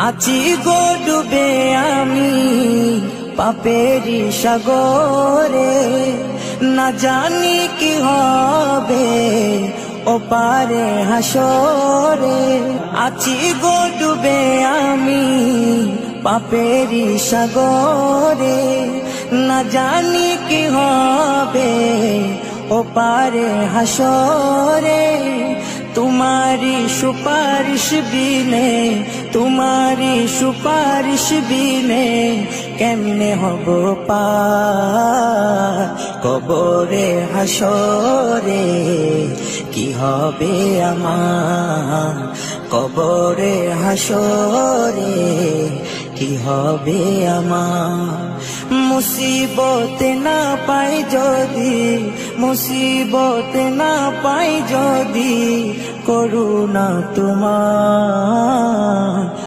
আছি গো ডুবে আমি পাপেরি সাগরে, না জানি কি হবে ও পারে হাসরে। আছি গো ডুবে আমি পাপেরি সাগরে, না জানি কি হবে ও পারে হাসরে। तुम्हारी सुपारिश बिने, तुम्हारी सुपारिश बिने केमने हबो पार कबरे हासरे की हबे आमार कबरे हासरे की हबे आमार। मुसीबत ना पाई जदि, मुसीबत ना पाई जदि करुणा तुम्हार।